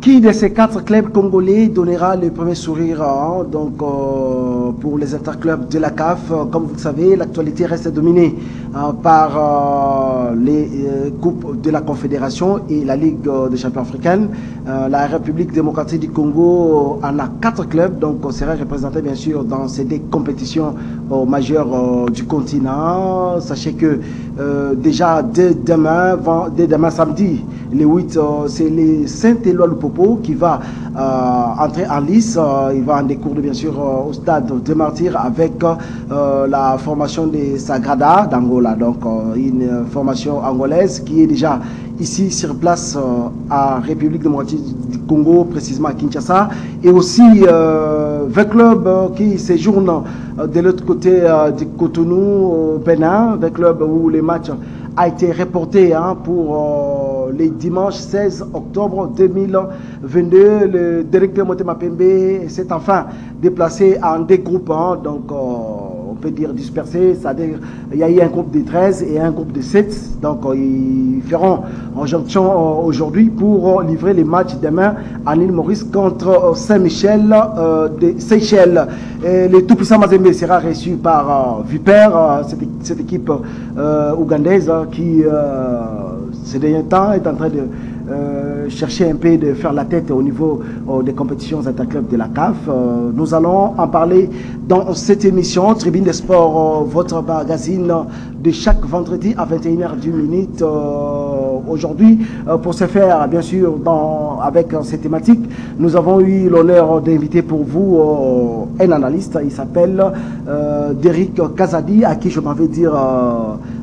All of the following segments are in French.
Qui de ces 4 clubs congolais donnera le premier sourire pour les interclubs de la CAF? Comme vous le savez, l'actualité reste dominée par les coupes de la Confédération et la Ligue des champions africaines. La République démocratique du Congo en a 4 clubs, donc on sera représenté bien sûr dans ces 2 compétitions majeures du continent. Sachez que déjà dès demain samedi, le 8, c'est les Saint-Éloi Lupopo qui va entrer en lice. Il va en découvrir bien sûr au stade de Martyrs avec la formation des Sagrada d'Angola. Donc une formation angolaise qui est déjà ici sur place à République démocratique du Congo, précisément à Kinshasa. Et aussi 20 clubs qui séjournent de l'autre côté du Cotonou au Bénin, 20 clubs où les matchs a été reporté pour les dimanches 16 octobre 2022. Le directeur Motema Pembe s'est enfin déplacé en 2 groupes, donc on peut dire dispersés, c'est-à-dire il y a eu un groupe de 13 et un groupe de 7, donc ils feront injonction aujourd'hui pour livrer les matchs demain à l'île Maurice contre Saint-Michel de Seychelles. Et le tout-puissant Mazembe sera reçu par Viper, cette équipe ougandaise qui ces derniers temps est en train de chercher un peu de faire la tête au niveau des compétitions interclubs de la CAF. Nous allons en parler dans cette émission Tribune des Sports, votre magazine de chaque vendredi à 21h10 aujourd'hui. Pour ce faire, bien sûr, avec ces thématiques, nous avons eu l'honneur d'inviter pour vous un analyste. Il s'appelle Derrick Kazadi, à qui je m'en vais dire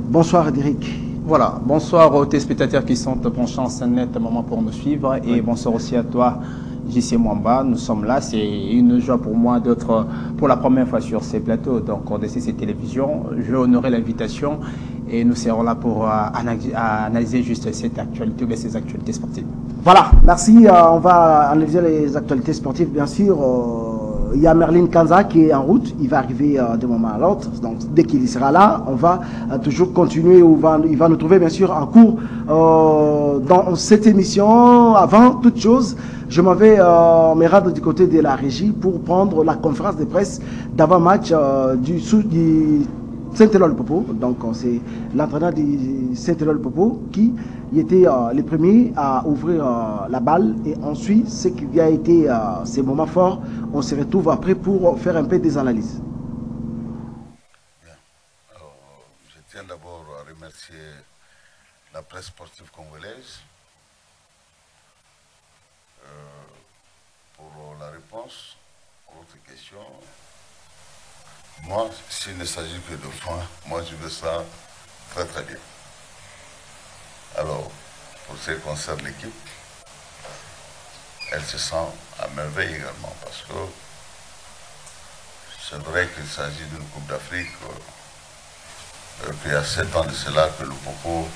bonsoir Derrick. Voilà, bonsoir aux téléspectateurs qui sont branchés en Saint-Net moment pour nous suivre et bonsoir aussi à toi JC Mwamba. Nous sommes là, c'est une joie pour moi d'être pour la première fois sur ces plateaux, donc on décide ces télévisions. Je vais honorer l'invitation et nous serons là pour analyser juste cette actualité ou ces actualités sportives. Voilà, merci. On va analyser les actualités sportives bien sûr. Il y a Merlin Kanza qui est en route, il va arriver d'un moment à l'autre, donc dès qu'il sera là, on va toujours continuer, il va nous trouver bien sûr en cours dans cette émission. Avant toute chose, je m'en vais me rendre du côté de la régie pour prendre la conférence de presse d'avant-match du Saint-Éloi Lupopo. Donc c'est l'entraîneur du Saint-Éloi Lupopo qui était le premier à ouvrir la balle, et ensuite ce qui a été ces moments forts, on se retrouve après pour faire un peu des analyses. Bien. Alors, je tiens d'abord à remercier la presse sportive congolaise pour la réponse à votre question. Moi, s'il ne s'agit que de moi je veux ça très très bien. Alors, pour ce qui concerne l'équipe, elle se sent à merveille également, parce que c'est vrai qu'il s'agit d'une Coupe d'Afrique qu'il y a 7 ans de cela que Lupopo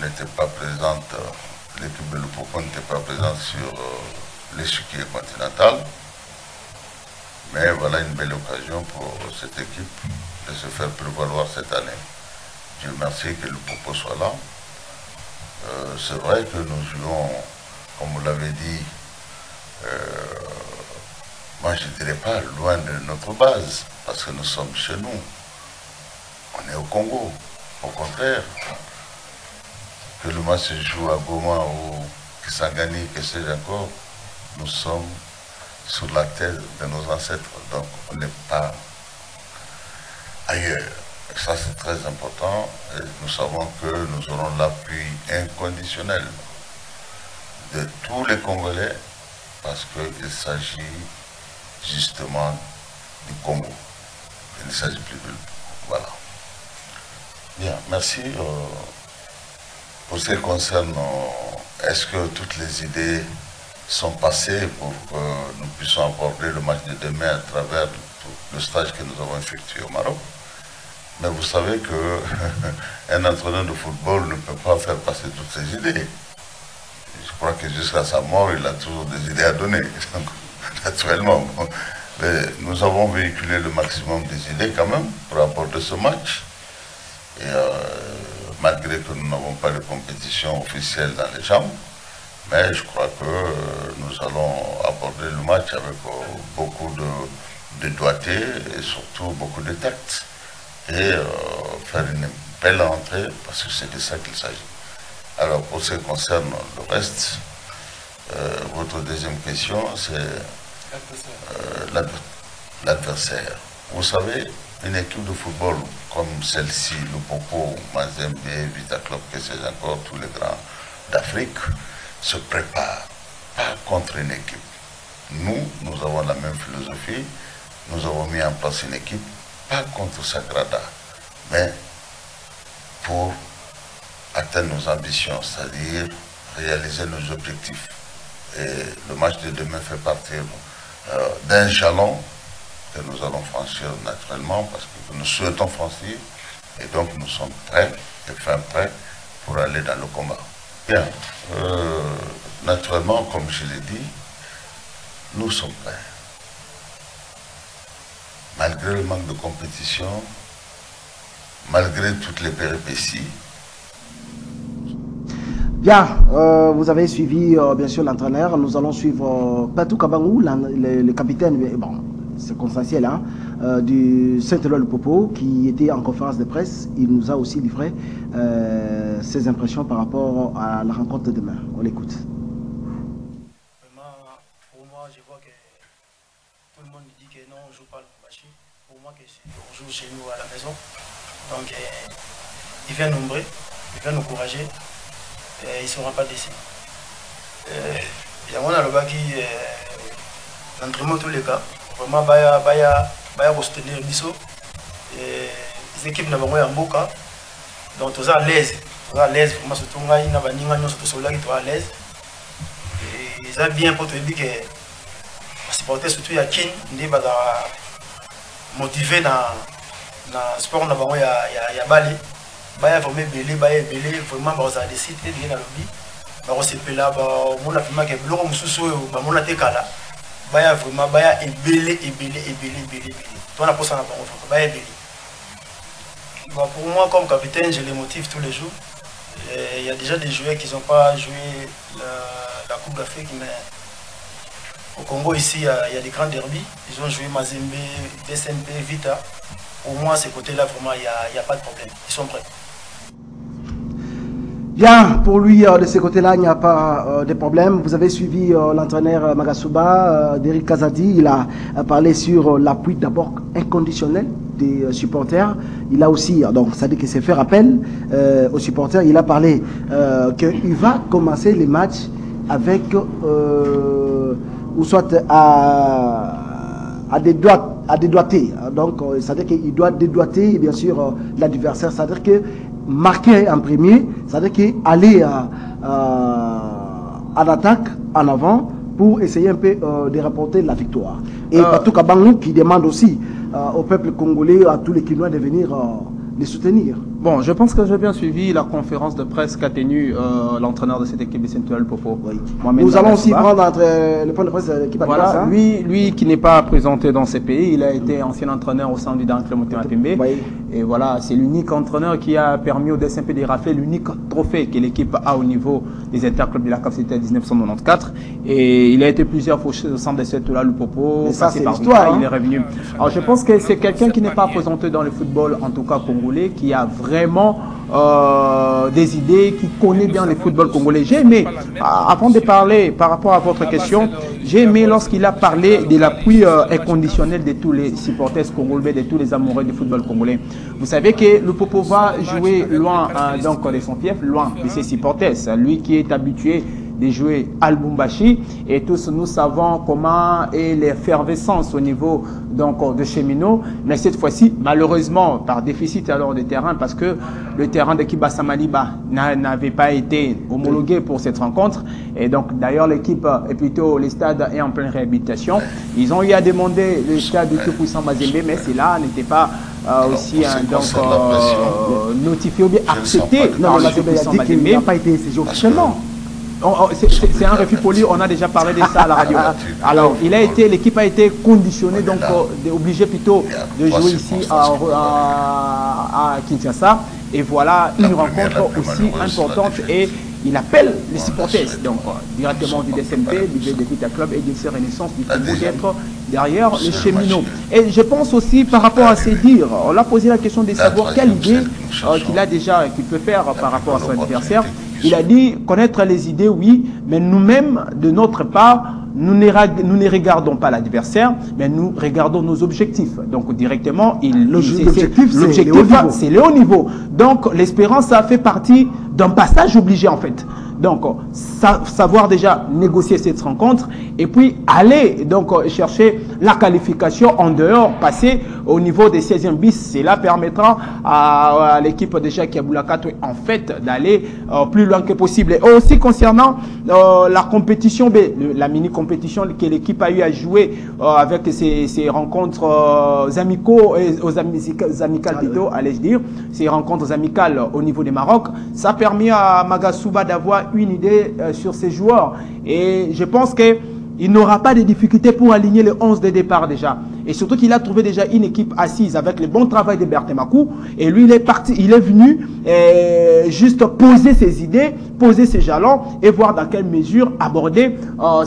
n'était pas présente, l'équipe de Lupopo n'était pas présente sur l'échiquier continental. Mais voilà une belle occasion pour cette équipe de se faire prévaloir cette année. Dieu merci que le Popo soit là. C'est vrai que nous jouons, comme vous l'avez dit, moi je ne dirais pas loin de notre base, parce que nous sommes chez nous. On est au Congo. Au contraire, que le match se joue à Goma ou Kisangani, que sais-je encore, nous sommes sur la terre de nos ancêtres, donc on n'est pas ailleurs. Et ça c'est très important, et nous savons que nous aurons l'appui inconditionnel de tous les Congolais, parce qu'il s'agit justement du Congo. Il ne s'agit plus de lui. Voilà. Bien, merci. Pour ce qui concerne, est-ce que toutes les idées sont passées pour que nous puissions aborder le match de demain à travers le stage que nous avons effectué au Maroc? Mais vous savez qu'un entraîneur de football ne peut pas faire passer toutes ses idées. Je crois que jusqu'à sa mort, il a toujours des idées à donner, naturellement. Mais nous avons véhiculé le maximum des idées quand même pour aborder ce match. Et malgré que nous n'avons pas de compétition officielle dans les jambes, Mais je crois que nous allons aborder le match avec beaucoup de doigté et surtout beaucoup de tact. Et faire une belle entrée, parce que c'est de ça qu'il s'agit. Alors, pour ce qui concerne le reste, votre deuxième question, c'est l'adversaire. Vous savez, une équipe de football comme celle-ci, le Popo, Mazembe, Vita Club, que c'est encore tous les grands d'Afrique, se prépare pas contre une équipe. Nous avons la même philosophie, nous avons mis en place une équipe, pas contre Sagrada, mais pour atteindre nos ambitions, c'est-à-dire réaliser nos objectifs. Et le match de demain fait partie d'un jalon que nous allons franchir naturellement parce que nous souhaitons franchir et donc nous sommes prêts et fin prêts pour aller dans le combat. Bien, naturellement, comme je l'ai dit, nous sommes prêts. Malgré le manque de compétition, malgré toutes les péripéties. Bien, vous avez suivi bien sûr l'entraîneur. Nous allons suivre Patou Kabangou, le capitaine, bon, circonstanciel, hein, du Saint-Éloi-le-Popo, qui était en conférence de presse. Il nous a aussi livré ses impressions par rapport à la rencontre de demain. On l'écoute. Pour moi, je vois que tout le monde dit que non, on ne joue pas le Mbachi. Pour moi, on joue chez nous à la maison. Donc, il vient nombreux, il vient nous encourager. Et ils ne seront pas déçus. Il y a mon alloba qui l'entraînement tous les cas. Vraiment, baya soutenir Bisso. Les équipes n'ont pas un beau cas. Donc, tous à l'aise. Vraiment, surtout, il y a à l'aise. Ils ont bien pour te dire que les supporters, surtout, il y a Kin, qui sont motivés dans le sport, il y a Bali. Baya vraiment belé, vraiment bah ça décide de venir dans le but. Bah on s'est fait là, bah on a fait ma que bloc mususu, bah on a été kala. Baya vraiment baya est belé. Toi on a posé un bon enfant, baya belé. Bah pour moi comme capitaine, je les motive tous les jours. Il y a déjà des joueurs qui n'ont pas joué la Coupe d'Afrique, mais au Congo ici il y a des grands derbies. Ils ont joué Mazembe, DSMP, Vita. Pour moi, ces côtés-là, vraiment, il n'y a pas de problème. Ils sont prêts. Bien, pour lui, de ces côtés-là, il n'y a pas de problème. Vous avez suivi l'entraîneur Magasuba, Derrick Kazadi. Il a parlé sur l'appui d'abord inconditionnel des supporters. Il a aussi, donc ça dit qu'il s'est fait rappel aux supporters. Il a parlé qu'il va commencer les matchs avec, ou soit à dédoiter. Donc, c'est-à-dire qu'il doit dédoiter, bien sûr, l'adversaire. C'est-à-dire que marquer en premier, c'est-à-dire qu'aller en attaque, en avant, pour essayer un peu de rapporter la victoire. Et Patou Kabangou qui demande aussi au peuple congolais, à tous les Kinois de venir les soutenir. Bon, je pense que j'ai bien suivi la conférence de presse qu'a tenue l'entraîneur de cette équipe de Saint-Éloi-le-Popo. Oui. Nous allons aussi prendre le point de presse de l'équipe voilà, adverse. Hein? Lui qui n'est pas présenté dans ces pays, il a été ancien entraîneur au sein du Dancre Motema Pembe. Oui. Et voilà, c'est l'unique entraîneur qui a permis au DSMP de rafler l'unique trophée que l'équipe a au niveau des interclubs de la CAF, c'était en 1994. Et il a été plusieurs fois au centre de Saint-Éloi-le-Popo. Ça, c'est l'histoire. Il est revenu. Alors je pense que c'est quelqu'un qui n'est pas présenté dans le football, en tout cas congolais, qui a vraiment des idées, qui connaît bien le football congolais. J'ai aimé, avant de parler par rapport à votre question, j'ai aimé lorsqu'il a parlé de l'appui inconditionnel de tous les supporters congolais, de tous les amoureux du football congolais. Vous savez que le Popo va jouer loin donc de son fief, loin de ses supporters. Lui qui est habitué de jouer à Lubumbashi, et tous nous savons comment est l'effervescence au niveau donc de Cheminot, mais cette fois-ci malheureusement par déficit alors de terrain, parce que le terrain de Kibasa Maliba n'avait pas été homologué pour cette rencontre, et donc d'ailleurs l'équipe est plutôt, le stade est en pleine réhabilitation. Ils ont eu à demander le stade de Tout-Puissant Mazembe, mais cela n'était pas aussi notifié ou bien accepté. Non, mais il n'a pas été saisi officiellement. C'est un refus poli, on a déjà parlé de ça à la radio. Alors, l'équipe a été conditionnée, donc obligée plutôt de jouer ici à Kinshasa. Et voilà une rencontre aussi importante. Et il appelle les supporters, donc directement du DSMP, du Vita Club et du Renaissance, du football d'être derrière les cheminots. Et je pense aussi par rapport à ces dires, on a posé la question de savoir quelle idée qu'il a déjà, qu'il peut faire par rapport à son adversaire. Il a dit connaître les idées, oui, mais nous-mêmes, de notre part, nous ne regardons pas l'adversaire, mais nous regardons nos objectifs. Donc directement, l'objectif, c'est le haut niveau. Donc l'espérance, ça fait partie d'un passage obligé en fait. Donc, savoir déjà négocier cette rencontre et puis aller donc chercher la qualification en dehors, passer au niveau des 16e bis. Cela permettra à l'équipe déjà qui a Boulakato en fait d'aller plus loin que possible. Et aussi concernant la compétition B, la mini-compétition que l'équipe a eu à jouer avec ces rencontres amicaux et amicales plutôt, allais-je dire, ces rencontres amicales au niveau des Maroc, ça a permis à Magasuba d'avoir une idée sur ses joueurs et je pense qu'il n'aura pas de difficultés pour aligner les 11 de départ déjà. Et surtout qu'il a trouvé déjà une équipe assise avec le bon travail de Bertemakou. Et lui, il est parti, il est venu juste poser ses idées, poser ses jalons et voir dans quelle mesure aborder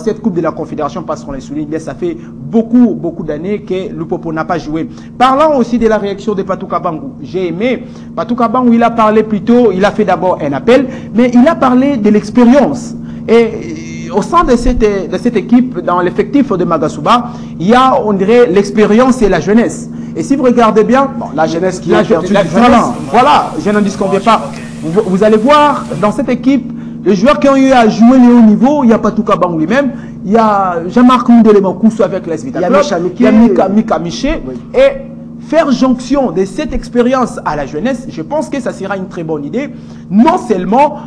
cette Coupe de la Confédération parce qu'on les souligne bien, ça fait beaucoup d'années que Lupopo n'a pas joué. Parlant aussi de la réaction de Patou Kabangou, j'ai aimé Patou Kabangou, il a parlé plutôt, il a fait d'abord un appel, mais il a parlé de l'expérience. Et au sein de cette équipe, dans l'effectif de Magasuba, il y a, on dirait, l'expérience et la jeunesse. Et si vous regardez bien, bon, la jeunesse qui a perdu du talent. Voilà, je n'en disconviens pas. Vous allez voir, dans cette équipe, les joueurs qui ont eu à jouer le haut niveau, il y a Patou Kabangou lui-même, il y a Jean-Marc Moudele-Mankoussou avec l'Es Vita Club, il y a Mika Miché, et faire jonction de cette expérience à la jeunesse, je pense que ça sera une très bonne idée. Non seulement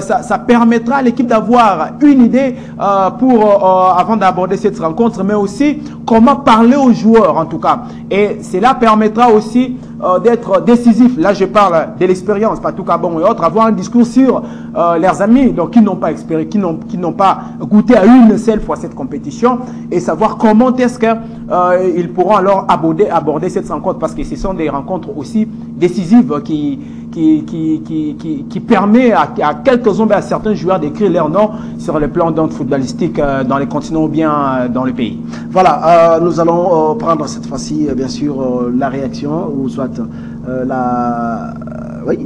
ça permettra à l'équipe d'avoir une idée avant d'aborder cette rencontre, mais aussi comment parler aux joueurs en tout cas. Et cela permettra aussi d'être décisif. Là, je parle de l'expérience, Patou Kabangou et autres, avoir un discours sur leurs amis, donc qui n'ont pas goûté à une seule fois cette compétition et savoir comment est-ce qu'ils pourront alors aborder cette rencontre parce que ce sont des rencontres aussi décisives qui permet à quelques-uns, à certains joueurs d'écrire leur nom sur le plan footballistique dans les continents ou bien dans le pays. Voilà, nous allons prendre cette fois-ci, bien sûr, la réaction ou soit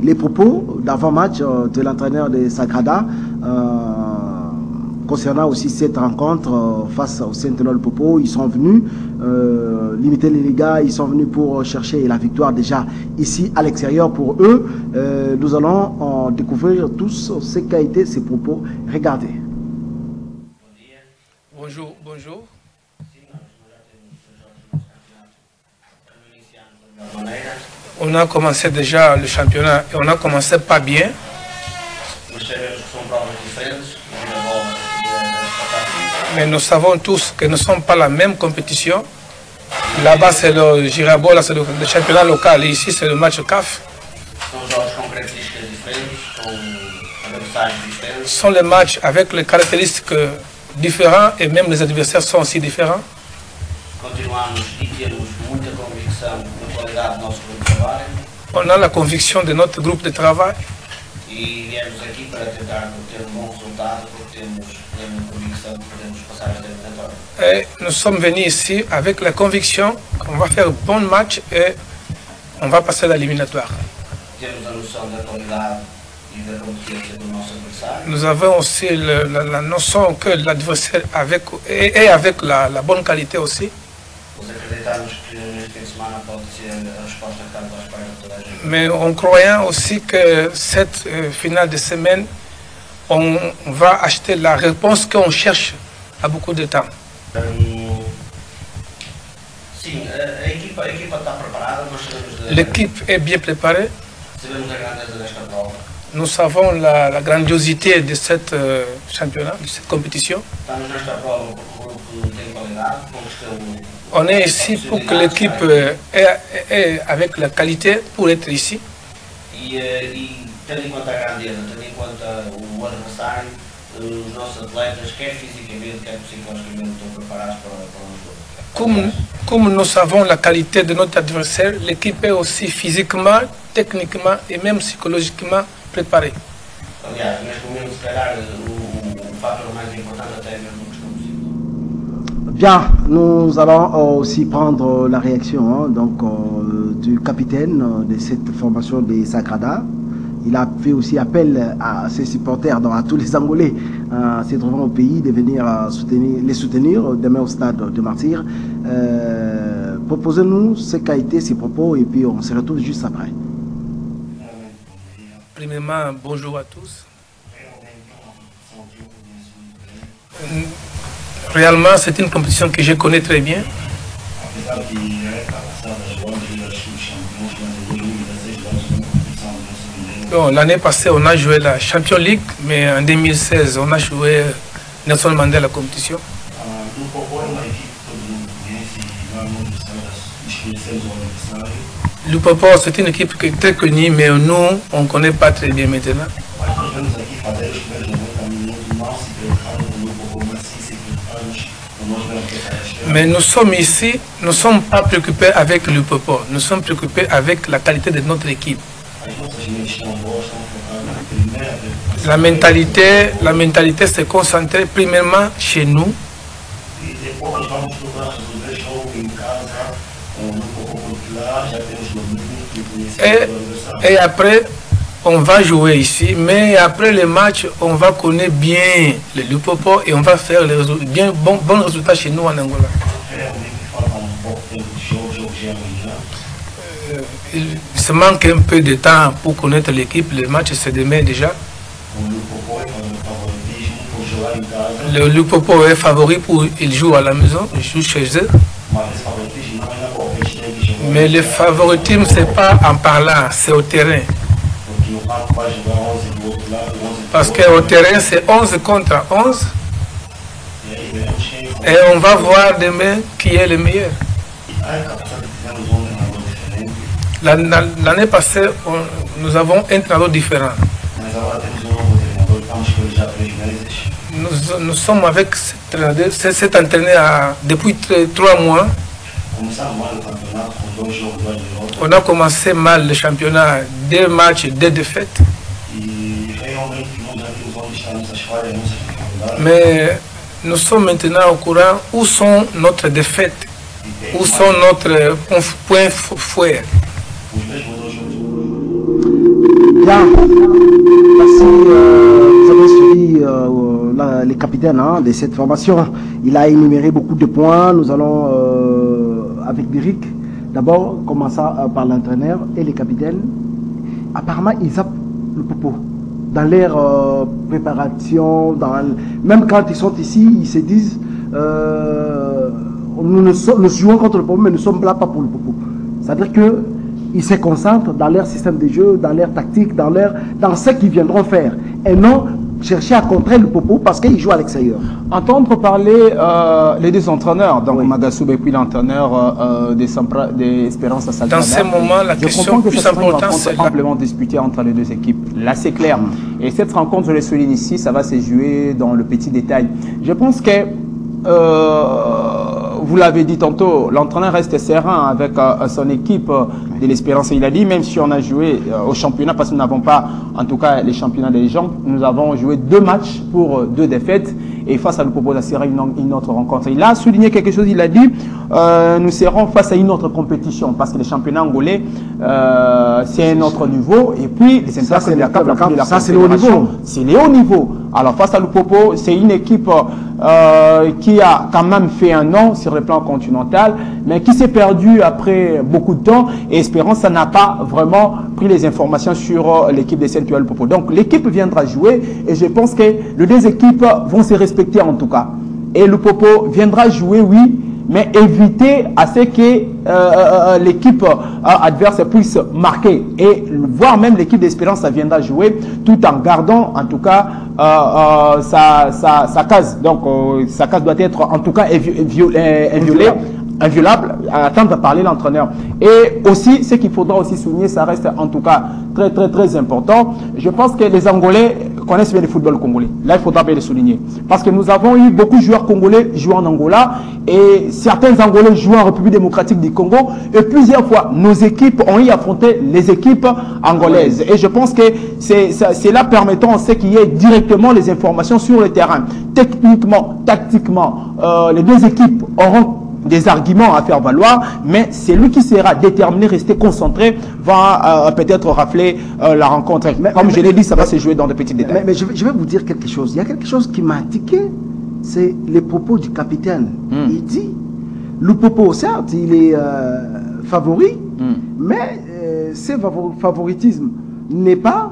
les propos d'avant-match de l'entraîneur de Sagrada concernant aussi cette rencontre face au Saint-Éloi Popo. Ils sont venus limiter les dégâts, ils sont venus pour chercher la victoire déjà ici à l'extérieur pour eux. Nous allons découvrir tous ce qu'a été ces propos. Regardez. Bonjour. On a commencé déjà le championnat et on a commencé pas bien. Mais nous savons tous que nous ne sommes pas la même compétition. Là-bas, c'est le Girabola, c'est le championnat local. Et ici, c'est le match CAF. Ce sont les matchs avec les caractéristiques différentes et même les adversaires sont aussi différents. On a la conviction de notre groupe de travail. Et nous sommes venus ici avec la conviction qu'on va faire un bon match et on va passer à l'éliminatoire. Nous avons aussi la notion que l'adversaire est avec la bonne qualité aussi. Mais on croyant aussi que cette finale de semaine, on va acheter la réponse qu'on cherche à beaucoup de temps. L'équipe est bien préparée. Nous savons la grandiosité de cette championnat, de cette compétition. On est ici pour que l'équipe ait avec la qualité pour être ici. Comme nous savons la qualité de notre adversaire, l'équipe est aussi physiquement, techniquement et même psychologiquement préparée. esperar o fator mais importante até mesmo que estamos vivendo. Bien, nous allons aussi prendre la réaction du capitaine de cette formation des Sagrada. Il a fait aussi appel à ses supporters, à tous les Angolais se trouvant au pays, de venir les soutenir demain au stade de Martyrs. Proposez-nous ce qu'a été ses propos et puis on se retrouve juste après. Premièrement, bonjour à tous. Réellement, c'est une compétition que je connais très bien. L'année passée, on a joué la Champions League, mais en 2016, on a joué Nelson Mandela compétition. Lupopo, c'est une équipe qui est très connue, mais nous, on ne connaît pas très bien maintenant. Mais nous sommes ici, nous ne sommes pas préoccupés avec Lupopo, nous sommes préoccupés avec la qualité de notre équipe. La mentalité s'est concentrée premièrement chez nous. Et après, on va jouer ici, mais après le match, on va connaître bien le Lupopo et on va faire bons résultats chez nous en Angola. Il se manque un peu de temps pour connaître l'équipe. Le match c'est demain déjà. Le Lupopo est favori pour il joue à la maison, il joue chez eux. Mais le favoritisme c'est pas en parlant, c'est au terrain. Parce qu'au terrain c'est 11 contre 11. Et on va voir demain qui est le meilleur. L'année passée, nous avons un entraîneur différent. Nous sommes avec cet entraîneur depuis 3 mois. On a commencé mal le championnat, 2 matchs, 2 défaites. Mais nous sommes maintenant au courant où sont notre défaites, où sont notre point fort. Bien, merci. Vous avez suivi les capitaines de cette formation. Il a énuméré beaucoup de points. Nous allons, avec Biric, d'abord commencer par l'entraîneur et les capitaines. Apparemment, ils zappent le popo. Dans leur préparation, même quand ils sont ici, ils se disent nous jouons contre le popo, mais nous sommes là pas pour le popo. C'est-à-dire que ils se concentrent dans leur système de jeu, dans leur tactique, dans ce qu'ils viendront faire. Et non chercher à contrer le popo parce qu'ils jouent à l'extérieur. Entendre parler les 2 entraîneurs, donc oui. Magasoub et puis l'entraîneur d'Espérance à Salvador. Dans ce moment, la question plus importante, c'est amplement disputée entre les 2 équipes. Là, c'est clair. Et cette rencontre, je le souligne ici, ça va se jouer dans le petit détail. Je pense que vous l'avez dit tantôt, l'entraîneur reste serein avec son équipe de l'Espérance. Il a dit, même si on a joué au championnat, parce que nous n'avons pas, en tout cas, les championnats des gens, nous avons joué 2 matchs pour 2 défaites. Et face à l'Upopo, ça sera une autre rencontre. Il a souligné quelque chose, il a dit, nous serons face à une autre compétition, parce que les championnats angolais, c'est un autre niveau. Et puis, les interclubs de la CAF, ça c'est le haut niveau. C'est le haut niveau. Alors, face à l'Upopo, c'est une équipe qui a quand même fait un nom sur le plan continental, mais qui s'est perdue après beaucoup de temps. Et Espérance, ça n'a pas vraiment pris les informations sur l'équipe de Saint-Lupopo. Donc, l'équipe viendra jouer et je pense que les 2 équipes vont se respecter en tout cas. Et le Popo viendra jouer, oui, mais éviter à ce que l'équipe adverse puisse marquer. Et voire même l'équipe d'Espérance, ça viendra jouer tout en gardant en tout cas sa case. Donc sa case doit être en tout cas inviolable, à attendre de parler l'entraîneur. Et aussi, ce qu'il faudra aussi souligner, ça reste en tout cas très important. Je pense que les Angolais connaissent bien le football congolais. Là, il faudra bien le souligner. Parce que nous avons eu beaucoup de joueurs congolais jouant en Angola et certains Angolais jouant en République démocratique du Congo. Et plusieurs fois, nos équipes ont eu affronté les équipes angolaises. Et je pense que c'est là permettant, on sait qu'il y ait directement les informations sur le terrain. Techniquement, tactiquement, les deux équipes auront des arguments à faire valoir, mais c'est lui qui sera déterminé, rester concentré, va peut-être rafler la rencontre. Comme je l'ai dit, ça va se jouer dans de petits détails. Mais je vais vous dire quelque chose. Il y a quelque chose qui m'a tiqué, c'est les propos du capitaine. Il dit, Lupopo, certes, il est favori, mais ce favoritisme n'est pas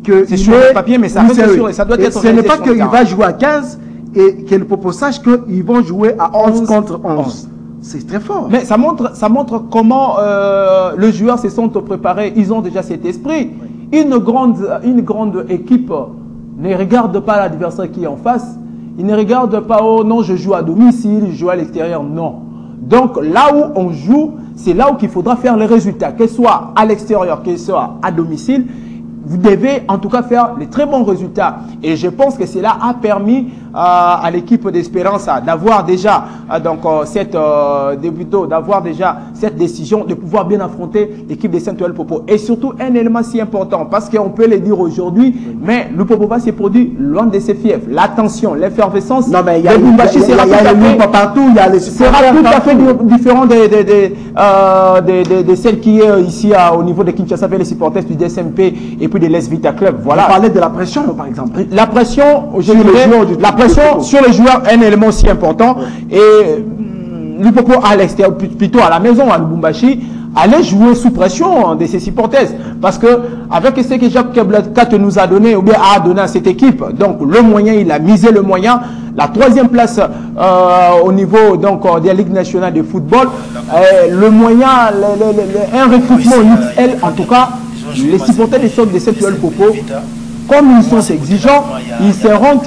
que... C'est sur le papier, mais ça reste sûr et ça doit être... Ce n'est pas qu'il va jouer à 15 et que le Popo sache qu'ils vont jouer à 11 contre 11. C'est très fort. Mais ça montre comment les joueurs se sont préparés. Ils ont déjà cet esprit. Une grande équipe ne regarde pas l'adversaire qui est en face. Il ne regarde pas, oh non, je joue à domicile, je joue à l'extérieur. Non. Donc là où on joue, c'est là où il faudra faire les résultats. Que ce soit à l'extérieur, que ce soit à domicile. Vous devez en tout cas faire les très bons résultats. Et je pense que cela a permis à l'équipe d'Espérance d'avoir déjà d'avoir déjà cette décision de pouvoir bien affronter l'équipe de Saint-Ouen Popo. Et surtout un élément si important, parce qu'on peut le dire aujourd'hui, mais le Popo va se produire loin de ses fiefs. L'attention, l'effervescence. Non mais il y a les partout, il y a les sera tout à fait différent de celle qui est ici au niveau de Kinshasa avec les supporters du DSMP et puis de l'Es Vita Club. Voilà. Vous parlez de la pression par exemple. La pression, la pression sur les joueurs est un élément aussi important. Et Lupopo à l'extérieur, plutôt à la maison, à Lubumbashi, allait jouer sous pression de ses supporters. Parce que avec ce que Jacques Keblakat nous a donné, ou bien a donné à cette équipe, donc le moyen, il a misé le moyen. La troisième place au niveau donc, de la Ligue nationale de football, le moyen, un recrutement XL, en tout cas, les supporters des sortes de cette Popo, comme ils sont exigeants, ils se rendent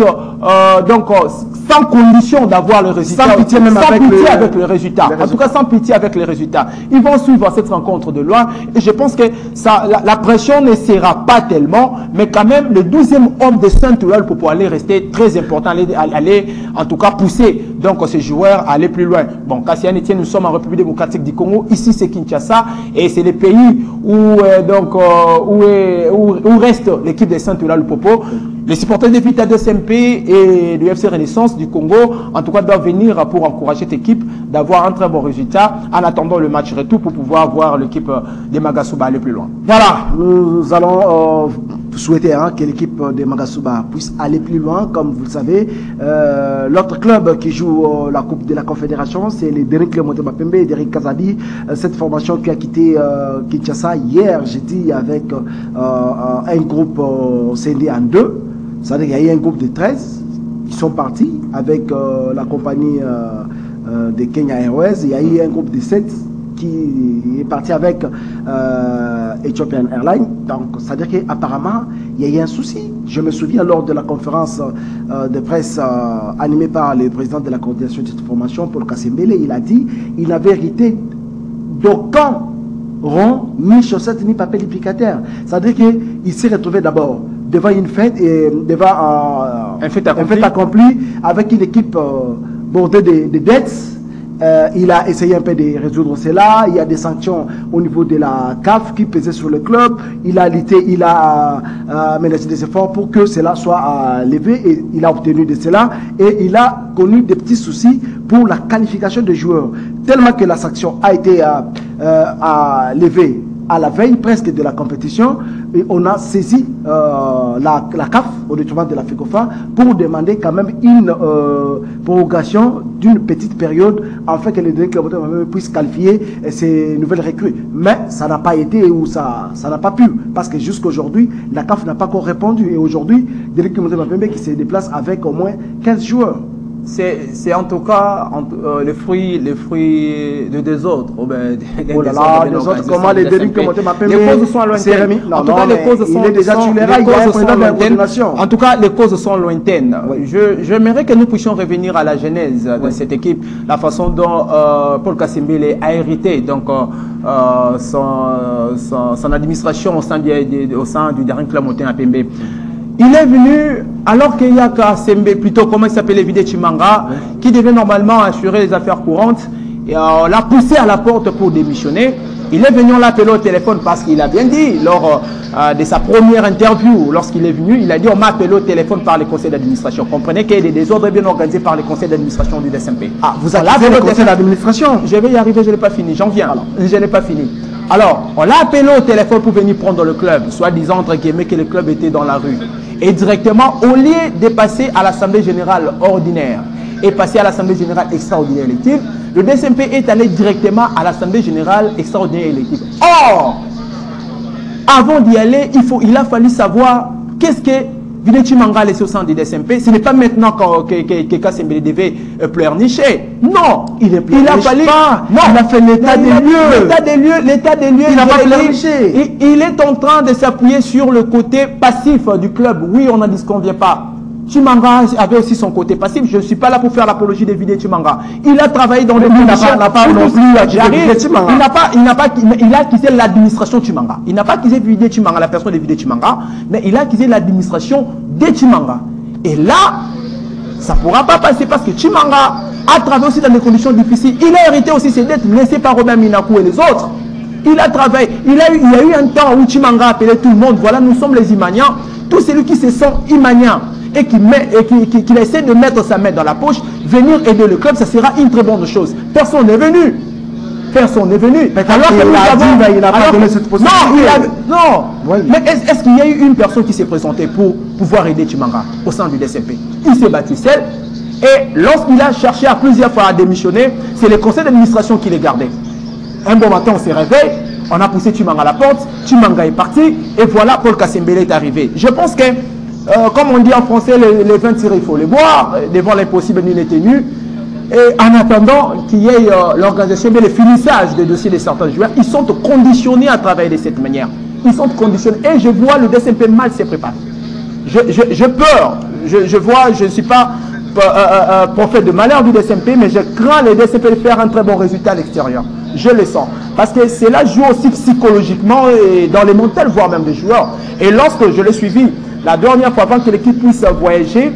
sans condition d'avoir le résultat, sans pitié même avec le résultat. En tout cas, sans pitié avec les résultats. Ils vont suivre cette rencontre de loin et je pense que la pression ne sera pas tellement, mais quand même, le 12e homme de Saint-Ouen pour pouvoir aller rester très important, aller en tout cas pousser donc ces joueurs à aller plus loin. Bon, Cassian Etienne, nous sommes en République démocratique du Congo, ici c'est Kinshasa et c'est le pays où reste l'équipe de Saint-Ouen Popo. Les supporters de Vita 2MP et du FC Renaissance du Congo, en tout cas, doivent venir pour encourager cette équipe d'avoir un très bon résultat en attendant le match retour pour pouvoir voir l'équipe de Magasuba aller plus loin. Voilà, nous allons souhaiter que l'équipe de Magasuba puisse aller plus loin. Comme vous le savez, l'autre club qui joue la Coupe de la Confédération, c'est les Derrick Motema Pembe et Derrick Kazadi. Cette formation qui a quitté Kinshasa hier, jeudi, avec un groupe scindé en deux. C'est-à-dire qu'il y a eu un groupe de 13 qui sont partis avec la compagnie de Kenya Airways. Il y a eu un groupe de 7 qui est parti avec Ethiopian Airlines. Donc, c'est-à-dire qu'apparemment, il y a eu un souci. Je me souviens lors de la conférence de presse animée par le président de la coordination de cette formation, Paul Kassembele, il a dit il n'avait hérité d'aucun rond, ni chaussette, ni papier duplicataire. C'est-à-dire qu'il s'est retrouvé d'abord devant une fête et devant un fait accompli avec une équipe bordée de dettes. Il a essayé un peu de résoudre cela. Il y a des sanctions au niveau de la CAF qui pesaient sur le club. Il a ménagé des efforts pour que cela soit levé et il a obtenu de cela. Et il a connu des petits soucis pour la qualification des joueurs. Tellement que la sanction a été levée à la veille presque de la compétition, et on a saisi la CAF au détriment de la FECOFA pour demander quand même une prorogation d'une petite période afin que les deux clubs puissent qualifier ces nouvelles recrues. Mais ça n'a pas été ou ça n'a pas pu parce que jusqu'aujourd'hui la CAF n'a pas encore répondu et aujourd'hui Derrick Motema-Pembe qui se déplace avec au moins 15 joueurs. C'est en tout cas les fruits de désordre. Oh là là, les autres, comment les Derrick Motema-Pembe, les causes sont lointaines. En tout cas, les causes sont lointaines. En tout cas, les causes sont lointaines. Oui. J'aimerais que nous puissions revenir à la genèse de cette équipe, la façon dont Paul Kassembele a hérité donc son administration au sein du Derrick Motema-Pembe. Il est venu alors qu'il y a Kasembe, plutôt comment il s'appelait, Vidé Chimanga, qui devait normalement assurer les affaires courantes. Et on l'a poussé à la porte pour démissionner. Il est venu, on l'a appelé au téléphone parce qu'il a bien dit lors de sa première interview, lorsqu'il est venu, il a dit on m'a appelé au téléphone par les conseils d'administration. Comprenez qu'il y a des désordres bien organisés par les conseils d'administration du DSMP. Ah, vous avez appelé le conseil d'administration? Je vais y arriver, je n'ai pas fini, j'en viens. Alors, je n'ai pas fini. Alors, on l'a appelé au téléphone pour venir prendre le club, soit-disant entre guillemets que le club était dans la rue. Et directement, au lieu de passer à l'Assemblée Générale ordinaire et passer à l'Assemblée Générale extraordinaire élective, le DSMP est allé directement à l'Assemblée Générale extraordinaire élective. Or, avant d'y aller, il a fallu savoir qu'est-ce que Vidé Chimanga a laissé au sein du DSMP. Ce n'est pas maintenant que Kasembe devait pleurnicher. Non, il a fallu pas. Non, il a fait l'état des lieux. L'état des lieux. Il n'a pas pleurniché. Il est en train de s'appuyer sur le côté passif du club. Oui, on n'en disconvient pas. Chimanga avait aussi son côté passif. Je ne suis pas là pour faire l'apologie de Vidé Chimanga. Il a travaillé dans les conditions. Il a quitté l'administration Chimanga. Il n'a pas quitté Vidé Chimanga, la personne de Vidé Chimanga, mais il a quitté l'administration de Chimanga. Et là, ça ne pourra pas passer parce que Chimanga a travaillé aussi dans des conditions difficiles. Il a hérité aussi ses dettes laissées par Robert Minakou et les autres. Il a travaillé. Il y a eu un temps où Chimanga appelait tout le monde. Voilà, nous sommes les Imanians. Tous celui qui se sent Imanien et qui essaie de mettre sa main dans la poche, venir aider le club, ça sera une très bonne chose. Personne n'est venu. Personne n'est venu. Mais alors il n'a pas donné cette possibilité. Non. Oui. Mais est-ce qu'il y a eu une personne qui s'est présentée pour pouvoir aider Chimanga au sein du DSMP? Il s'est battu seul. Et lorsqu'il a cherché à plusieurs fois à démissionner, c'est le conseil d'administration qui les gardait. Un bon matin, on s'est réveillé, on a poussé Chimanga à la porte, Chimanga est parti, et voilà, Paul Kasembele est arrivé. Je pense que, comme on dit en français, les vins tirés, il faut les boire, devant l'impossible, nul n'est tenu. Et en attendant qu'il y ait l'organisation, le finissage des dossiers de certains joueurs, ils sont conditionnés à travailler de cette manière. Ils sont conditionnés. Et je vois le DSMP mal se préparer. J'ai peur. Je vois, je ne suis pas prophète de malheur du DSMP, mais je crains le DSMP de faire un très bon résultat à l'extérieur. Je le sens. Parce que cela joue aussi psychologiquement et dans les mentales, voire même des joueurs. Et lorsque je l'ai suivi, la dernière fois, avant que l'équipe puisse voyager,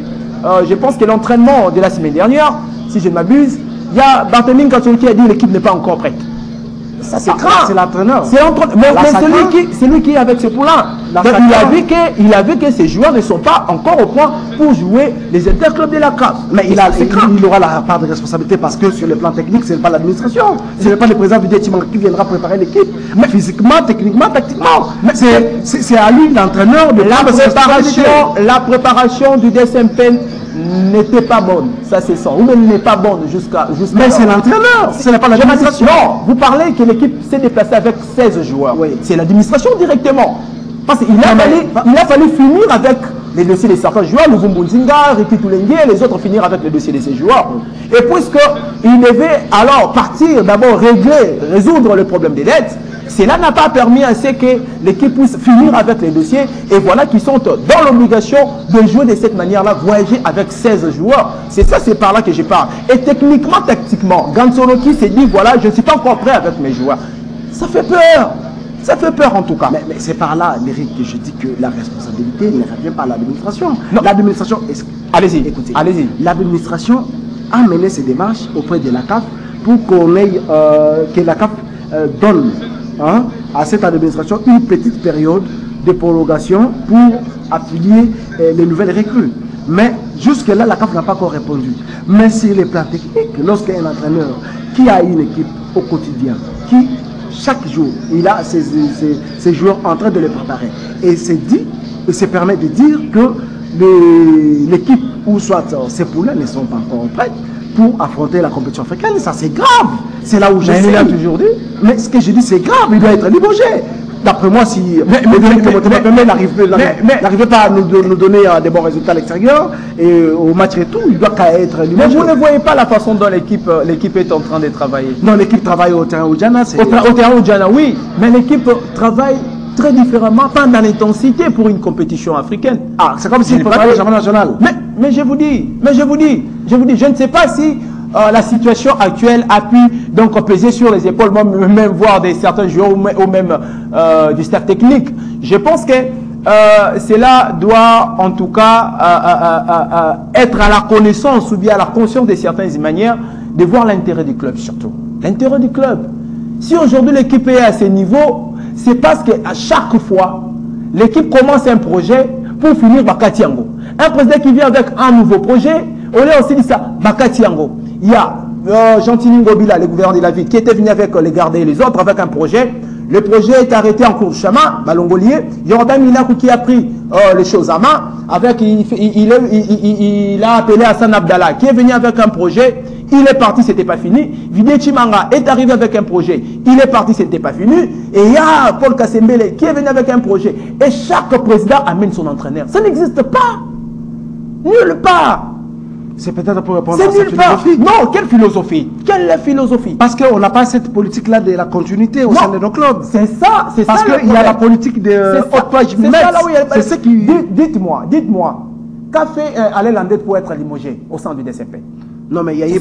je pense que l'entraînement de la semaine dernière, si je ne m'abuse, il y a Barthélémy Katsoli qui a dit que l'équipe n'est pas encore prête. Ça c'est grave. C'est l'entraîneur. C'est celui qui est avec ce poulain. Il a vu que ces joueurs ne sont pas encore au point pour jouer les interclubs de la CAF. Mais il aura la part de responsabilité parce que sur le plan technique, ce n'est pas l'administration. Ce n'est pas le président Vidé Chimanga qui viendra préparer l'équipe. Mais physiquement, techniquement, tactiquement. C'est à lui, l'entraîneur, de la préparation du DSMP n'était pas bonne, ça c'est ça. Ou même n'est pas bonne jusqu'à. Mais c'est l'entraîneur, ce n'est pas l'administration. Non, vous parlez que l'équipe s'est déplacée avec 16 joueurs. Oui. C'est l'administration directement. Parce qu'il a fallu finir avec les dossiers de certains joueurs, Luvumbu Nzinga, Ricky Toulengue, et les autres finir avec les dossiers de ces joueurs. Et puisqu'il devait alors partir, d'abord résoudre le problème des dettes, cela n'a pas permis à ce que l'équipe puisse finir avec les dossiers. Et voilà qu'ils sont dans l'obligation de jouer de cette manière-là, voyager avec 16 joueurs. C'est ça, c'est par là que je parle. Et techniquement, tactiquement, Gansoroki s'est dit, voilà, je ne suis pas encore prêt avec mes joueurs. Ça fait peur. Ça fait peur en tout cas. Mais c'est par là, Eric, que je dis que la responsabilité ne revient pas à l'administration. L'administration, allez-y, écoutez, allez-y. L'administration a mené ses démarches auprès de la CAF pour qu'on ait, que la CAF donne à cette administration une petite période de prolongation pour affilier les nouvelles recrues. Mais jusque-là, la CAF n'a pas encore répondu. Mais sur les plans techniques, lorsqu'un entraîneur qui a une équipe au quotidien, qui chaque jour, il a ses joueurs en train de les préparer, et se permet de dire que l'équipe ou soit ses poulains ne sont pas encore prêts pour affronter la compétition africaine. Ça c'est grave. C'est là où je suis. Il a toujours dit. Mais ce que je dis c'est grave, il doit être libéré. D'après moi, si n'arrivait pas à nous donner des bons résultats à l'extérieur et au match retour, il doit être libéré. Mais vous ne voyez pas la façon dont l'équipe est en train de travailler. Non, l'équipe travaille au terrain Oudjana. Au terrain Oudjana, oui. Mais l'équipe travaille très différemment, pas dans l'intensité pour une compétition africaine. Ah, c'est comme si il préparait le championnat national. Mais je vous dis, je ne sais pas si la situation actuelle a pu donc peser sur les épaules, même voir certains joueurs ou même du staff technique. Je pense que cela doit en tout cas être à la connaissance ou bien à la conscience de certaines manières de voir l'intérêt du club surtout. L'intérêt du club. Si aujourd'hui l'équipe est à ce niveau, c'est parce qu'à chaque fois, l'équipe commence un projet pour finir Bakatiango. Un président qui vient avec un nouveau projet, on est aussi dit ça, Bakatiango. Il y a Gentili Ngobila, le gouverneur de la ville, qui était venu avec les gardes et les autres avec un projet. Le projet est arrêté en cours de chemin, Malongolier. Jordan Minakou qui a pris les choses à main. Avec, il a appelé Hassan Abdallah qui est venu avec un projet. Il est parti, c'était pas fini. Vidé Chimanga est arrivé avec un projet. Il est parti, c'était pas fini. Et il y a Paul Kassembele qui est venu avec un projet. Et chaque président amène son entraîneur. Ça n'existe pas. Nulle part. C'est peut-être pour répondre à C'est cette nulle part. philosophie. Non, quelle philosophie? Quelle philosophie? Parce qu'on n'a pas cette politique-là de la continuité au sein de nos clubs. C'est ça, c'est ça. Parce qu'il y a la politique de haute page. C'est ça là où il y a. C'est ce qui. Dites-moi, qu'a fait Alain Landette pour être limogé au sein du DCP? Non, mais il y a eu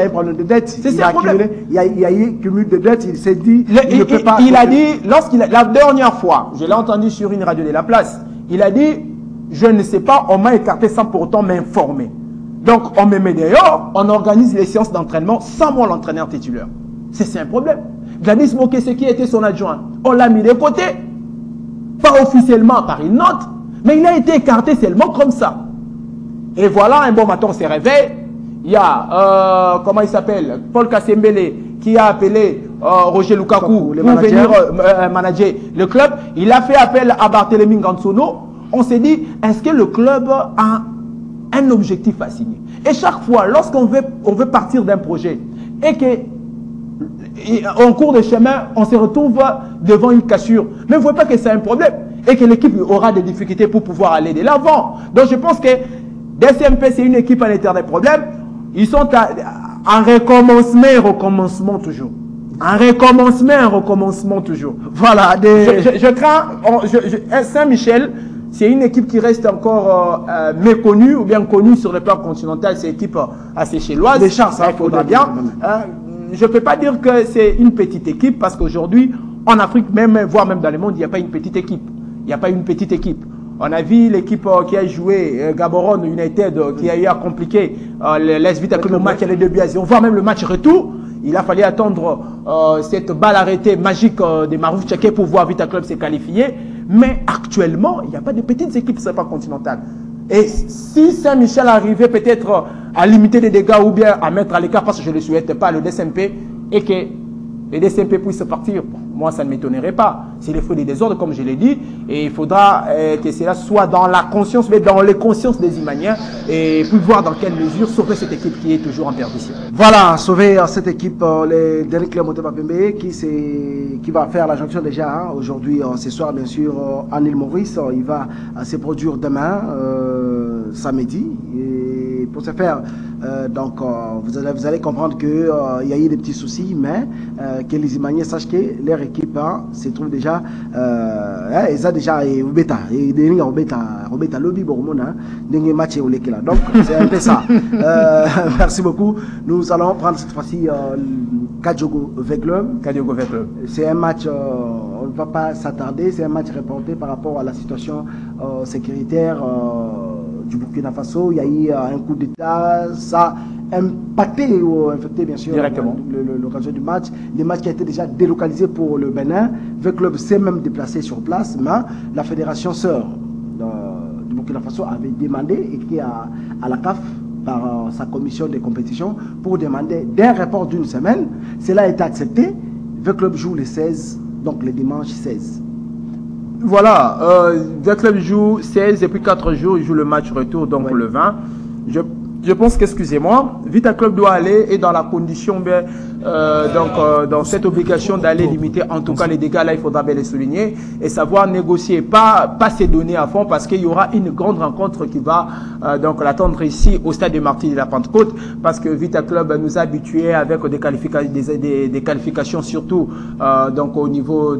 un problème de dette. C'est un problème. Il y a eu cumul de dettes. Il s'est dit. Il ne peut pas. Il a dit, la dernière fois, je l'ai entendu sur une radio de la place, il a dit, je ne sais pas, on m'a écarté sans pour autant m'informer. Donc, on me met dehors, on organise les séances d'entraînement sans moi l'entraîneur titulaire. C'est un problème. Gladys Mokese qui était son adjoint, on l'a mis de côté, pas officiellement par une note, mais il a été écarté seulement comme ça. Et voilà, un bon matin, on se réveille, il y a, comment il s'appelle, Paul Kassembele qui a appelé Roger Lukaku pour venir manager le club. Il a fait appel à Barthélémy Gansono. On s'est dit, est-ce que le club a un objectif à signer? Et chaque fois, lorsqu'on veut partir d'un projet et qu'en cours de chemin, on se retrouve devant une cassure, mais vous ne voyez pas que c'est un problème et que l'équipe aura des difficultés pour pouvoir aller de l'avant. Donc je pense que DCMP, c'est une équipe à l'éternel problème. Ils sont en recommencement toujours. Un recommencement toujours. Voilà. Je crains, Saint-Michel, c'est une équipe qui reste encore méconnue ou bien connue sur le plan continental. C'est une équipe assez chéloise. Des chances, il faudra bien. Je ne peux pas dire que c'est une petite équipe parce qu'aujourd'hui, en Afrique, voire même dans le monde, il n'y a pas une petite équipe. Il n'y a pas une petite équipe. On a vu l'équipe qui a joué Gaborone United qui a eu à compliquer l'AS Vita Club au match à les 2-0. On voit même le match retour. Il a fallu attendre cette balle arrêtée magique de Marouf Tchaké pour voir Vita Club se qualifier. Mais actuellement, il n'y a pas de petites équipes sur le plan continental. Et si Saint-Michel arrivait peut-être à limiter les dégâts ou bien à mettre à l'écart, parce que je ne le souhaite pas, le DCMP, et que le DCMP puisse partir, moi ça ne m'étonnerait pas. C'est les fruits des désordres, comme je l'ai dit, et il faudra que cela soit dans la conscience, mais dans les consciences des Imaniens, et puis voir dans quelle mesure sauver cette équipe qui est toujours en perdition. Voilà, sauver cette équipe, le dernier club Motema Pembe qui va faire la jonction déjà aujourd'hui, ce soir bien sûr, en île Maurice. Il va se produire demain, samedi. Et pour ce faire, donc vous allez comprendre qu'il y a eu des petits soucis, mais que les Imaniens sachent que leur équipe se trouve déjà, ils ont déjà Robeta Lobby Bormona, match au Lekela. Donc c'est un peu ça. Merci beaucoup. Nous allons prendre cette fois-ci Kadjogo V-Club. C'est un match, on ne va pas s'attarder, c'est un match reporté par rapport à la situation sécuritaire du Burkina Faso. Il y a eu un coup d'État, ça a impacté ou infecté bien sûr l'occasion du match. Le match qui a été déjà délocalisé pour le Bénin. V-Club s'est même déplacé sur place, mais la fédération sœur du Burkina Faso avait demandé, écrit à la CAF par sa commission de compétition pour demander d'un report d'une semaine. Cela a été accepté. V-Club joue le 16, donc le dimanche 16. Voilà, V-Club joue 16 et puis 4 jours, il joue le match retour, donc le 20. Je pense qu'excusez-moi, Vita Club doit aller et dans la condition, dans cette obligation d'aller limiter en tout cas les dégâts, là il faudra bien les souligner et savoir négocier, pas se donner à fond parce qu'il y aura une grande rencontre qui va l'attendre ici au stade de Martyrs de la Pentecôte parce que Vita Club nous a habitués avec des qualifications surtout au niveau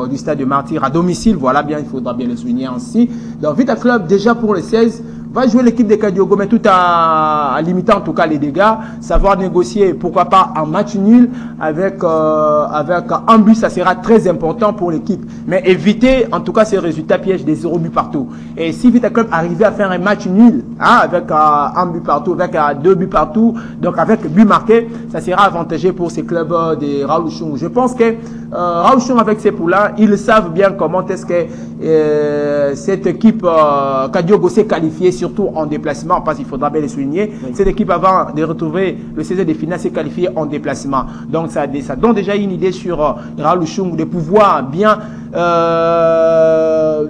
du stade de Martyrs à domicile, voilà bien, il faudra bien les souligner ainsi. Donc Vita Club déjà pour les 16 va jouer l'équipe de Kadiogo, mais tout en limitant en tout cas les dégâts, savoir négocier, pourquoi pas un match nul avec un but, ça sera très important pour l'équipe. Mais éviter en tout cas ces résultats pièges des 0 buts partout. Et si Vita Club arrivait à faire un match nul, hein, avec un but partout, avec 2 buts partout, donc avec but marqué, ça sera avantageux pour ces clubs de Raoul Chung. Je pense que Raoul Chung avec ces poules-là, ils savent bien comment est-ce que cette équipe Kadiogo s'est qualifiée, surtout en déplacement, parce qu'il faudra bien le souligner. Oui. Cette équipe, avant de retrouver le 16e des finales, s'est qualifiée en déplacement. Donc ça donne déjà une idée sur Raoul Chung de pouvoir bien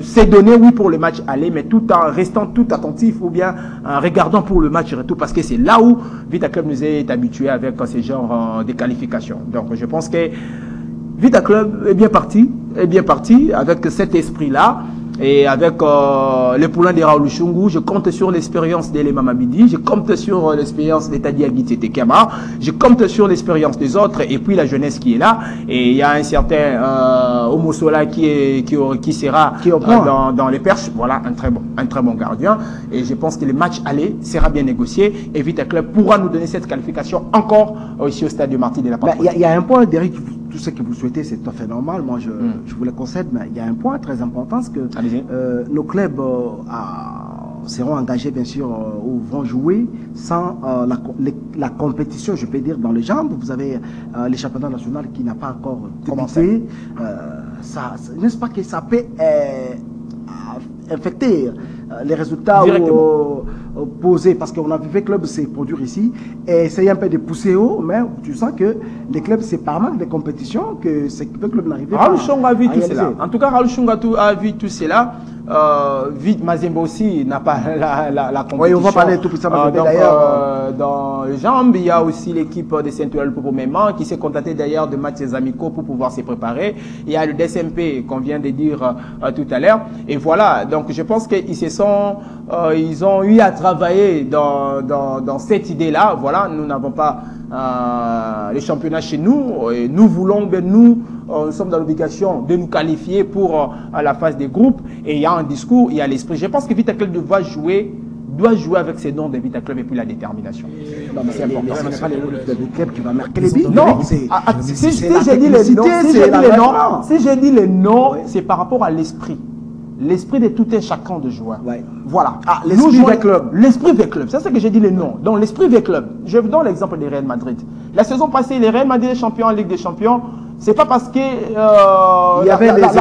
se donner, oui, pour le match aller, mais tout en restant tout attentif ou bien en regardant pour le match retour, parce que c'est là où Vita Club nous est habitué avec ce genre de qualification. Donc je pense que Vita Club est bien parti avec cet esprit-là. Et avec les poulains de Raoul Chungu, je compte sur l'expérience d'Elema Mabidi, je compte sur l'expérience d'Etadi Agiti Tekema, je compte sur l'expérience des autres et puis la jeunesse qui est là. Et il y a un certain Omosola qui sera dans les perches. Voilà, un très bon gardien. Et je pense que le match aller sera bien négocié et Vita Club pourra nous donner cette qualification encore ici au stade de Marty de la Pape. Il y a un point, Derrick, tout ce que vous souhaitez, c'est tout à fait normal. Moi, je vous le concède, mais il y a un point très important, c'est que nos clubs seront engagés, bien sûr, ou vont jouer sans la compétition, je peux dire, dans les jambes. Vous avez les championnats nationaux qui n'a pas encore débuté. N'est-ce pas que ça peut infecter les résultats posés, parce qu'on a vu que les clubs se produire ici et essayer un peu de pousser haut, mais tu sens que les clubs, c'est par manque de compétition que le club n'arrive pas à Raoul Chung a vu tout cela. En tout cas, Raoul Chung a vu tout cela. Mazembe aussi n'a pas la compétition. Oui, on va parler tout puissamment d'ailleurs. Dans les jambes, il y a aussi l'équipe de Saint-Ouen pour Méman qui s'est contentée d'ailleurs de matchs amicaux pour pouvoir se préparer. Il y a le DSMP qu'on vient de dire tout à l'heure. Et voilà, donc je pense qu'ils ils ont eu à travailler dans cette idée-là. Voilà, nous n'avons pas les championnats chez nous. Et nous voulons, nous sommes dans l'obligation de nous qualifier pour la phase des groupes. Et il y a un discours, il y a l'esprit. Je pense que Vita Club doit jouer avec ses noms de Vita Club et puis la détermination. C'est important. Ce n'est pas les rôles de l'équipe qui va marquer les buts. Non, si j'ai dit les noms, c'est par rapport à l'esprit. L'esprit de tout un chacun de joueurs. Ouais. Voilà. L'esprit des clubs. L'esprit des clubs. C'est ça que j'ai dit les noms. Donc l'esprit des clubs. Je vous donne l'exemple du Real Madrid. La saison passée, le Real Madrid est champion en Ligue des Champions. C'est pas parce que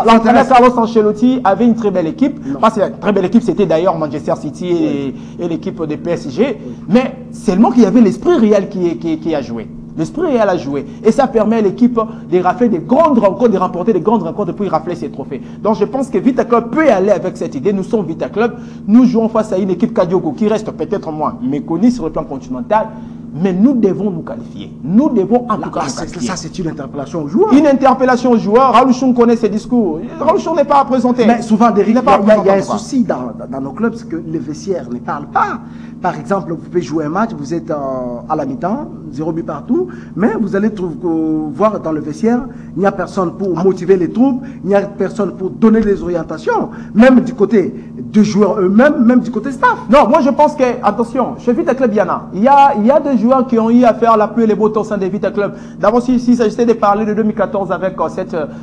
l'entraîneur Carlos Ancelotti avait une très belle équipe. Parce que la très belle équipe, c'était d'ailleurs Manchester City et l'équipe de PSG. Mais seulement qu'il y avait l'esprit réel qui a joué. L'esprit réel a joué. Et ça permet à l'équipe de rafler des grandes rencontres, de remporter des grandes rencontres et puis rafler ses trophées. Donc je pense que Vita Club peut aller avec cette idée. Nous sommes Vita Club. Nous jouons face à une équipe Kadiogo qui reste peut-être moins méconnue sur le plan continental. Mais nous devons nous qualifier. Nous devons en tout cas nous qualifier. Ça, c'est une interpellation aux joueurs. Une interpellation aux joueurs. Raoul Chung connaît ses discours. Raoul Chung n'est pas à présenter. Mais souvent, il y a un souci dans nos clubs, c'est que les vestiaires ne parlent pas. Par exemple, vous pouvez jouer un match, vous êtes à la mi-temps, 0 but partout, mais vous allez voir dans le vestiaire, il n'y a personne pour motiver les troupes, il n'y a personne pour donner les orientations, même du côté des joueurs eux-mêmes, même du côté staff. Non, moi je pense que, attention, chez Vita Club, il y a des joueurs qui ont eu à faire la pluie et les beaux temps au sein des Vita Club. D'abord, s'il s'agissait de parler de 2014 avec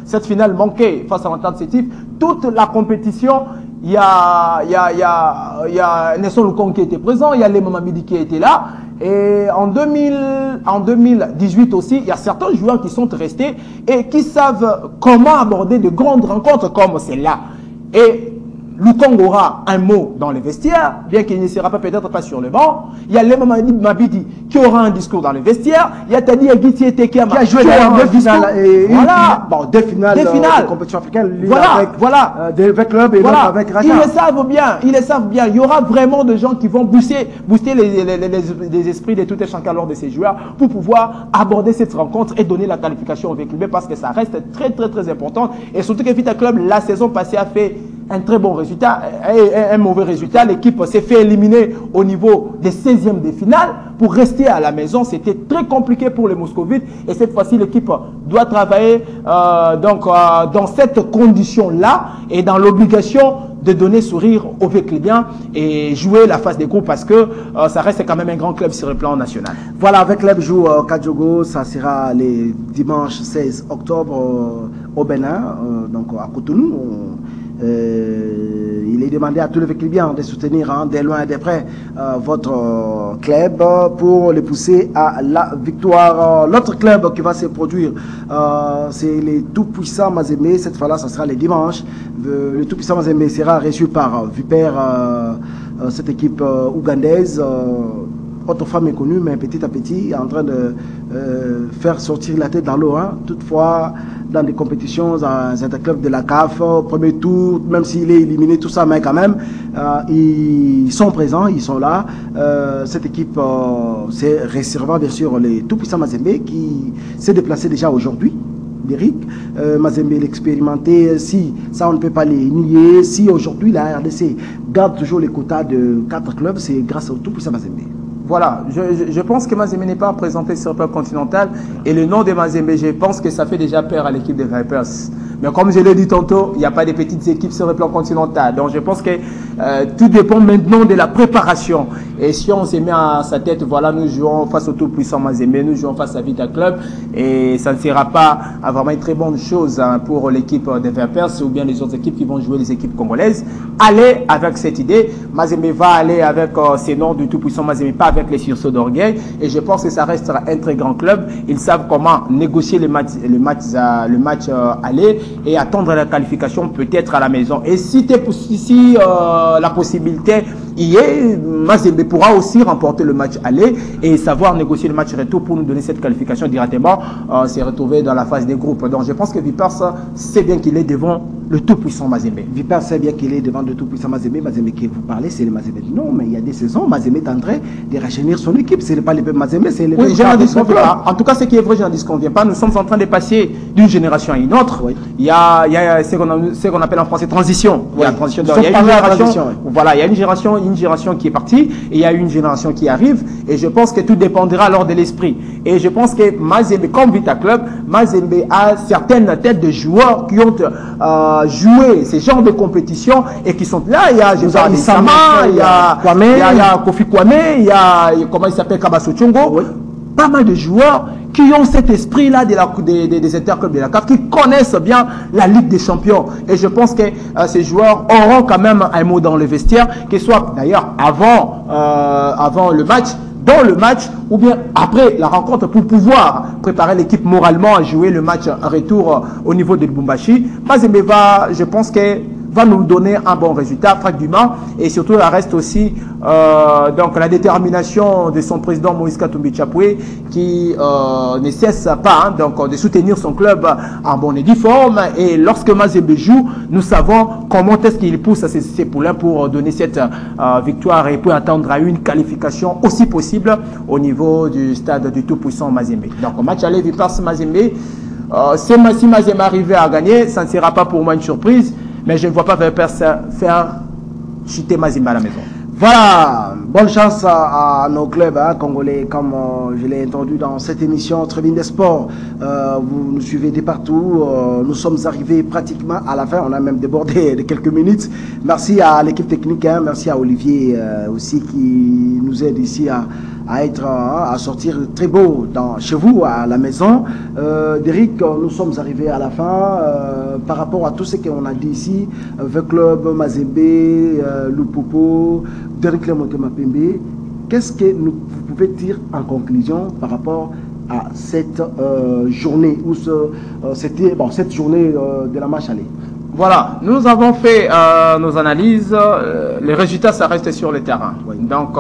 cette finale manquée face à l'Entente Sétif, toute la compétition, il y a Nelson Lukong qui était présent, il y a Lema Mabidi qui était là. Et en 2018 aussi, il y a certains joueurs qui sont restés et qui savent comment aborder de grandes rencontres comme celle-là. Et Lukong aura un mot dans les vestiaires, bien qu'il ne sera peut-être pas sur le banc. Il y a Lema Mabidi qui aura un discours dans les vestiaires. Il y a Tadi Agiti et Tekema qui a joué deux finales et voilà. Deux finales de compétition africaine. Voilà. Avec club et voilà. avec Raja. Ils le savent bien. Il y aura vraiment des gens qui vont booster les esprits de tout un chacun lors de ces joueurs pour pouvoir aborder cette rencontre et donner la qualification avec lui parce que ça reste très très très important. Et surtout que Vita Club, la saison passée, a fait un très bon résultat et un mauvais résultat. L'équipe s'est fait éliminer au niveau des 16e de finale. Pour rester à la maison, c'était très compliqué pour les Moscovites. Et cette fois-ci, l'équipe doit travailler dans cette condition-là et dans l'obligation de donner sourire aux Véclibiens et jouer la phase des groupes parce que ça reste quand même un grand club sur le plan national. Voilà, avec club joue Kadjogo, ça sera les dimanche 16 octobre au Bénin, donc à Cotonou. Il est demandé à tous les Véclibiens de soutenir des loin et de près votre club pour les pousser à la victoire. L'autre club qui va se produire, c'est les tout-puissants Mazembe. Cette fois-là, ça sera les dimanches. Le tout-puissant Mazembe sera reçu par Viper, cette équipe ougandaise. Autrefois méconnu, mais petit à petit, en train de faire sortir la tête dans l'eau. Hein. Toutefois, dans des compétitions, dans un club de la CAF, premier tour, même s'il est éliminé, tout ça, mais quand même, ils sont présents, ils sont là. Cette équipe, c'est réservant bien sûr les tout-puissants Mazembe qui s'est déplacé déjà aujourd'hui. D'Eric, Mazembe l'expérimenté, si ça on ne peut pas les nier, si aujourd'hui la RDC garde toujours les quotas de 4 clubs, c'est grâce au tout-puissant Mazembe. Voilà, je pense que Mazembe n'est pas représenté sur le plan continental et le nom de Mazembe, je pense que ça fait déjà peur à l'équipe des Vipers. Mais comme je l'ai dit tantôt, il n'y a pas de petites équipes sur le plan continental. Donc je pense que tout dépend maintenant de la préparation. Et si on se met à sa tête, voilà, nous jouons face au tout-puissant Mazembe, nous jouons face à Vita Club et ça ne sera pas vraiment une très bonne chose pour l'équipe des Vipers ou bien les autres équipes qui vont jouer les équipes congolaises. Allez avec cette idée, Mazembe va aller avec ces noms du tout-puissant Mazembe, pas avec les sursauts d'orgueil et je pense que ça restera un très grand club. Ils savent comment négocier le match aller et attendre la qualification peut-être à la maison. Et si la possibilité y est, Mazembe pourra aussi remporter le match aller et savoir négocier le match retour pour nous donner cette qualification directement, s'est retrouvé dans la phase des groupes. Donc je pense que Vipers sait bien qu'il est devant le tout-puissant Mazembe. Vipers sait bien qu'il est devant le tout-puissant Mazembe. Mazembe qui vous parlez, c'est le Mazembe. Non, mais il y a des saisons, Mazembe est en train de rajeunir son équipe. Ce n'est pas le même Mazembe, c'est le oui, en tout cas, ce qui est vrai, je n'en disconviens pas. Nous sommes en train de passer d'une génération à une autre. Oui. Il y a ce qu'on appelle en français transition. Oui. Il y a transition. Il y a une génération, voilà, il y a une génération qui est partie et il y a une génération qui arrive. Et je pense que tout dépendra alors de l'esprit. Et je pense que Mazembe, comme Vita Club, Mazembe a certaines têtes de joueurs qui ont joué ces genres de compétition et qui sont là. Il y a Sama, il y a Kofi Kwame, il y a comment il s'appelle Kabaso Tchongo. Oui. Pas mal de joueurs qui ont cet esprit-là des interclubs de la CAF, qui connaissent bien la Ligue des Champions. Et je pense que ces joueurs auront quand même un mot dans le vestiaire, qu'il soit d'ailleurs avant le match, dans le match ou bien après la rencontre pour pouvoir préparer l'équipe moralement à jouer le match retour au niveau de Lubumbashi. Mazembe je pense que va nous donner un bon résultat, pratiquement, et surtout, il reste aussi donc la détermination de son président Moïse Katumbi Chapoué qui ne cesse pas donc, de soutenir son club en bonne et due forme. Et lorsque Mazembe joue, nous savons comment est-ce qu'il pousse ses poulains pour donner cette victoire et pour attendre à une qualification aussi possible au niveau du stade du tout-puissant Mazembe. Donc, au match aller Vipers Mazembe, si Mazembe arrivait à gagner, ça ne sera pas pour moi une surprise. Mais je ne vois pas Vipers faire chuter Mazembe à la maison. Voilà, bonne chance à nos clubs congolais, comme je l'ai entendu dans cette émission Tribune des Sports. Vous nous suivez de partout. Nous sommes arrivés pratiquement à la fin. On a même débordé de quelques minutes. Merci à l'équipe technique, merci à Olivier aussi qui nous aide ici à sortir très beau chez vous, à la maison. D'Eric, nous sommes arrivés à la fin. Par rapport à tout ce qu'on a dit ici, avec Club, Mazembe, Lupopo, D'Eric Lemotema-Pembe, qu'est-ce que vous pouvez dire en conclusion par rapport à cette journée, ou cette journée de la marche aller? Voilà, nous avons fait nos analyses. Les résultats, ça reste sur le terrain. Oui. Donc,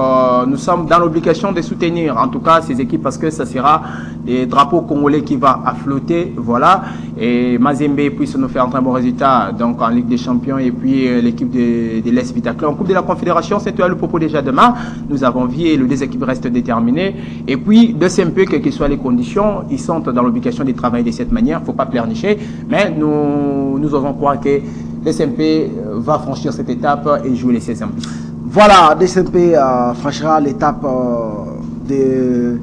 nous sommes dans l'obligation de soutenir, en tout cas, ces équipes parce que ça sera des drapeaux congolais qui va à flotter. Voilà. Et Mazembe puisse nous faire un très bon résultat donc en Ligue des Champions et puis l'équipe de l'Est Vita Club en Coupe de la Confédération. C'est le propos déjà demain. Nous avons vu et les deux équipes restent déterminées. Et puis, de CMP, quelles que soient les conditions, ils sont dans l'obligation de travailler de cette manière. Il ne faut pas pleurnicher. Mais nous avons croire que DCMP va franchir cette étape et jouer les 16e bis. Voilà, DCMP franchira l'étape de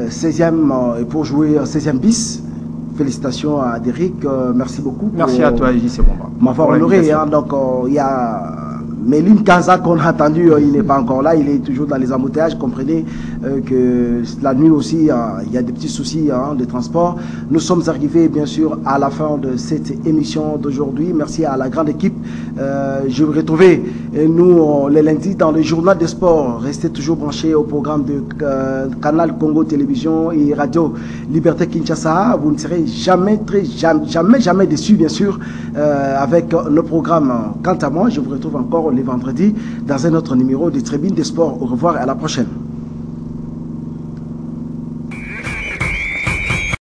16e pour jouer 16e bis. Félicitations à D'Eric, merci beaucoup. Merci à toi, JC Mwamba. M'avoir honoré. Donc, il y a Méline Kaza qu'on a attendu, il n'est pas encore là, il est toujours dans les embouteillages. Comprenez que la nuit aussi, il y a des petits soucis de transport. Nous sommes arrivés bien sûr à la fin de cette émission d'aujourd'hui. Merci à la grande équipe. Je vais retrouver nous les lundis dans le journal des sports. Restez toujours branchés au programme de Canal Congo Télévision et Radio Liberté Kinshasa. Vous ne serez jamais déçus bien sûr avec nos programmes. Quant à moi, je vous retrouve encore les vendredis dans un autre numéro de Tribune des Sports. Au revoir et à la prochaine.